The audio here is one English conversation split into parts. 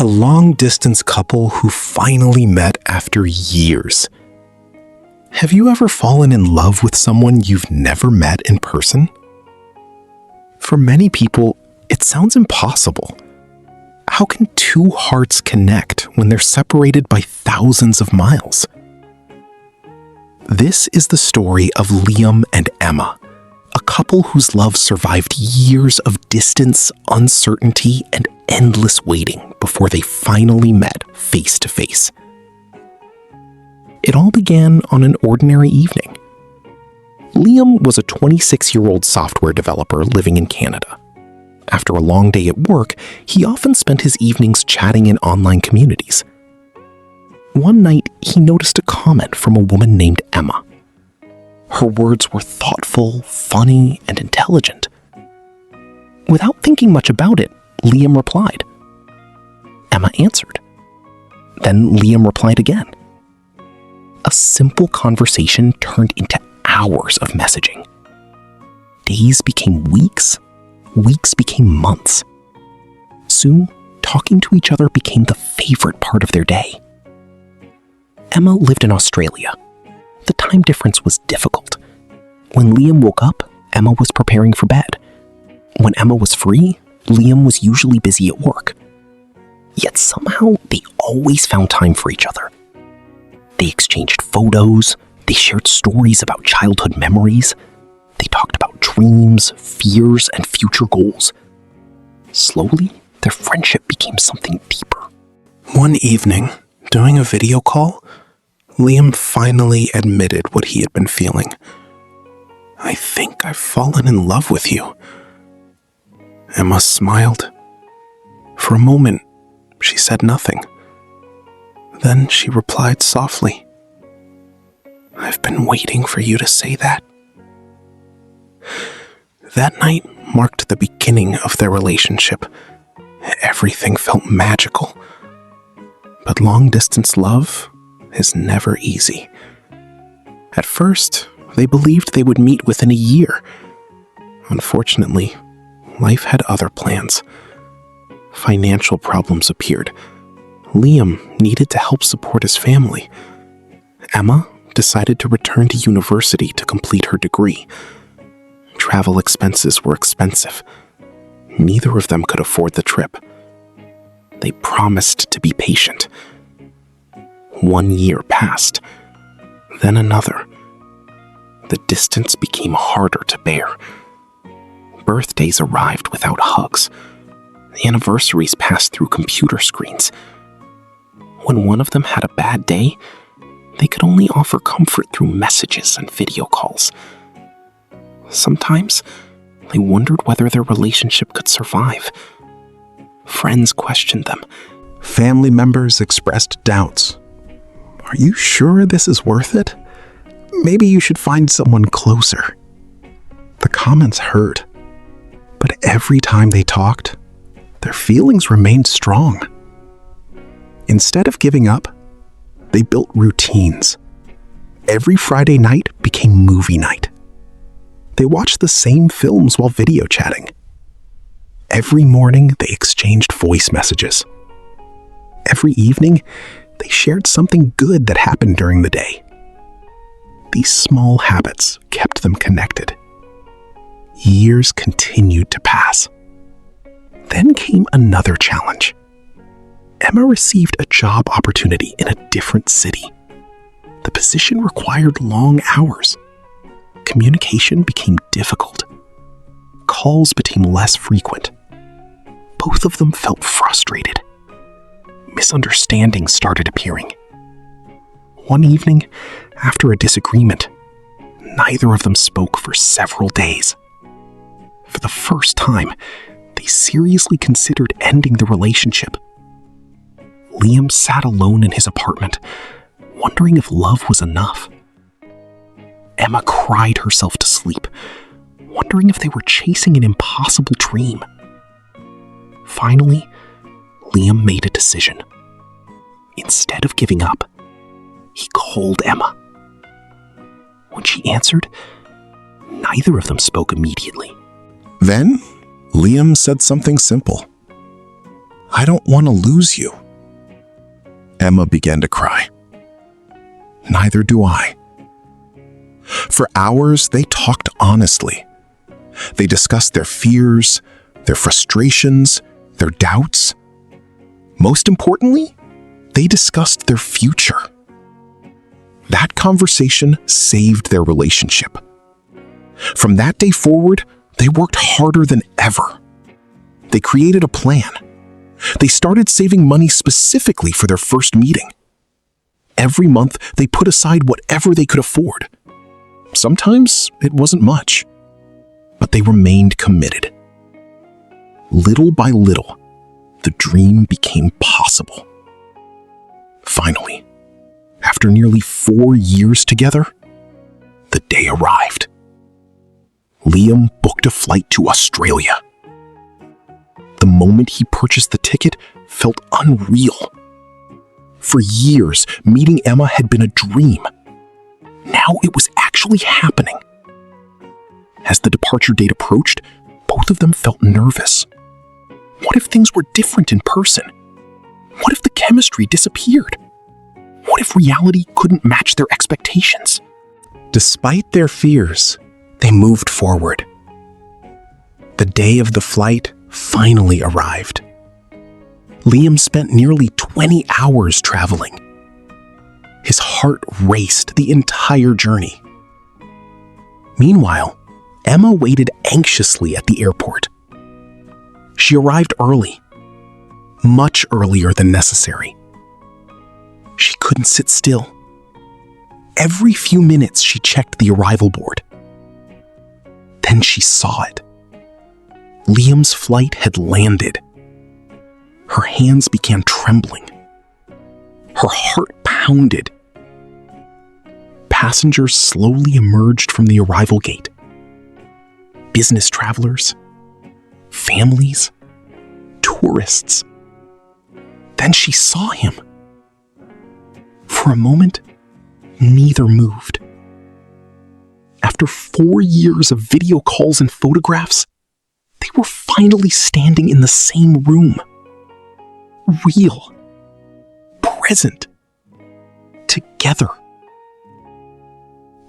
long-distance couple who finally met after years. Have you ever fallen in love with someone you've never met in person? For many people, it sounds impossible. How can two hearts connect when they're separated by thousands of miles? This is the story of Liam and Emma, a couple whose love survived years of distance, uncertainty, and endless waiting before they finally met face to face. It all began on an ordinary evening. Liam was a 26-year-old software developer living in Canada. After a long day at work, he often spent his evenings chatting in online communities. One night, he noticed a comment from a woman named Emma. Her words were thoughtful, funny, and intelligent. Without thinking much about it, Liam replied. Emma answered. Then Liam replied again. A simple conversation turned into hours of messaging. Days became weeks, weeks became months. Soon, talking to each other became the favorite part of their day. Emma lived in Australia. The time difference was difficult. When Liam woke up, Emma was preparing for bed. When Emma was free, Liam was usually busy at work. Yet somehow, they always found time for each other. They exchanged photos, they shared stories about childhood memories, they talked about dreams, fears, and future goals. Slowly, their friendship became something deeper. One evening, during a video call, Liam finally admitted what he had been feeling. I think I've fallen in love with you. Emma smiled. For a moment, she said nothing. Then she replied softly, I've been waiting for you to say that. That night marked the beginning of their relationship. Everything felt magical. But long-distance love is never easy. At first, they believed they would meet within a year. Unfortunately, life had other plans. Financial problems appeared. Liam needed to help support his family. Emma decided to return to university to complete her degree. Travel expenses were expensive. Neither of them could afford the trip. They promised to be patient. 1 year passed, then another. The distance became harder to bear. Birthdays arrived without hugs. The anniversaries passed through computer screens. When one of them had a bad day, they could only offer comfort through messages and video calls. Sometimes, they wondered whether their relationship could survive. Friends questioned them. Family members expressed doubts. Are you sure this is worth it? Maybe you should find someone closer. The comments hurt, but every time they talked, their feelings remained strong. Instead of giving up, they built routines. Every Friday night became movie night. They watched the same films while video chatting. Every morning, they exchanged voice messages. Every evening, they shared something good that happened during the day. These small habits kept them connected. Years continued to pass. Then came another challenge. Emma received a job opportunity in a different city. The position required long hours. Communication became difficult. Calls became less frequent. Both of them felt frustrated. Misunderstandings started appearing. One evening, after a disagreement, neither of them spoke for several days. For the first time, they seriously considered ending the relationship. Liam sat alone in his apartment, wondering if love was enough. Emma cried herself to sleep, wondering if they were chasing an impossible dream. Finally, Liam made a decision. Instead of giving up, he called Emma. When she answered, neither of them spoke immediately. Then, Liam said something simple. I don't want to lose you." Emma began to cry. "Neither do I." For hours, they talked honestly. They discussed their fears, their frustrations, their doubts. Most importantly, they discussed their future. That conversation saved their relationship. From that day forward, they worked harder than ever. They created a plan. They started saving money specifically for their first meeting. Every month, they put aside whatever they could afford. Sometimes it wasn't much, but they remained committed. Little by little, the dream became possible. Finally, after nearly 4 years together, the day arrived. Liam booked a flight to Australia. The moment he purchased the ticket felt unreal. For years, meeting Emma had been a dream. Now it was actually happening. As the departure date approached, both of them felt nervous. What if things were different in person? What if the chemistry disappeared? What if reality couldn't match their expectations? Despite their fears, they moved forward. The day of the flight finally arrived. Liam spent nearly 20 hours traveling. His heart raced the entire journey. Meanwhile, Emma waited anxiously at the airport. She arrived early, much earlier than necessary. She couldn't sit still. Every few minutes, she checked the arrival board. Then she saw it. Liam's flight had landed. Her hands began trembling. Her heart pounded. Passengers slowly emerged from the arrival gate. Business travelers, families, tourists. Then she saw him. For a moment, neither moved. After 4 years of video calls and photographs, they were finally standing in the same room. Real, present, together.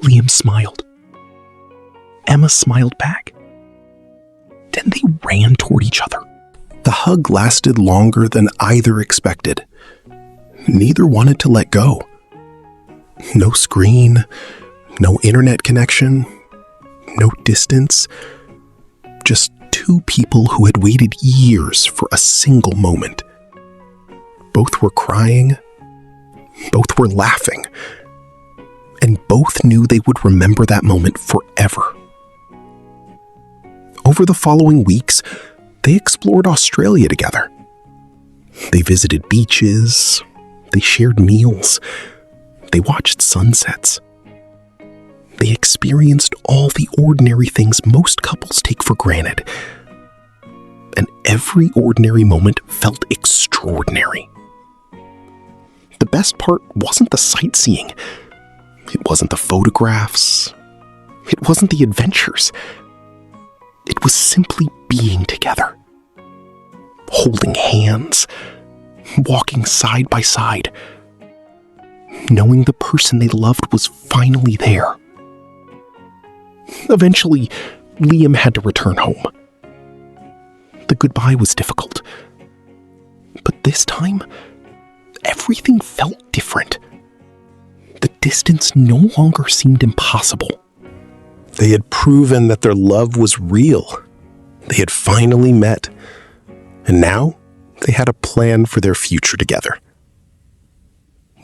Liam smiled. Emma smiled back. Then they ran toward each other. The hug lasted longer than either expected. Neither wanted to let go. No screen, no internet connection, no distance. Just two people who had waited years for a single moment. Both were crying, both were laughing, and both knew they would remember that moment forever. Over the following weeks, they explored Australia together. They visited beaches, they shared meals, they watched sunsets. They experienced all the ordinary things most couples take for granted. And every ordinary moment felt extraordinary. The best part wasn't the sightseeing. It wasn't the photographs. It wasn't the adventures. It was simply being together. Holding hands, walking side by side, knowing the person they loved was finally there. Eventually, Liam had to return home. The goodbye was difficult. But this time, everything felt different. The distance no longer seemed impossible. They had proven that their love was real. They had finally met. And now, they had a plan for their future together.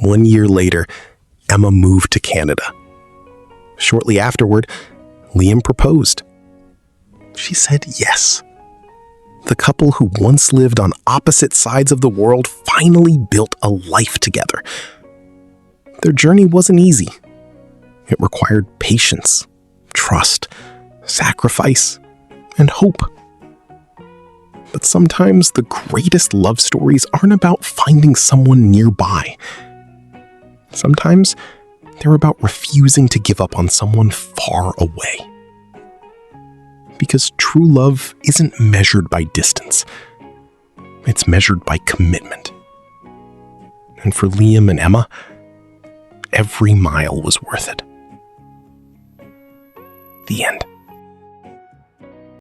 1 year later, Emma moved to Canada. Shortly afterward, Liam proposed. She said yes. The couple who once lived on opposite sides of the world finally built a life together. Their journey wasn't easy. It required patience, trust, sacrifice, and hope. But sometimes the greatest love stories aren't about finding someone nearby. Sometimes they're about refusing to give up on someone far away. Because true love isn't measured by distance. It's measured by commitment. And for Liam and Emma, every mile was worth it. The end.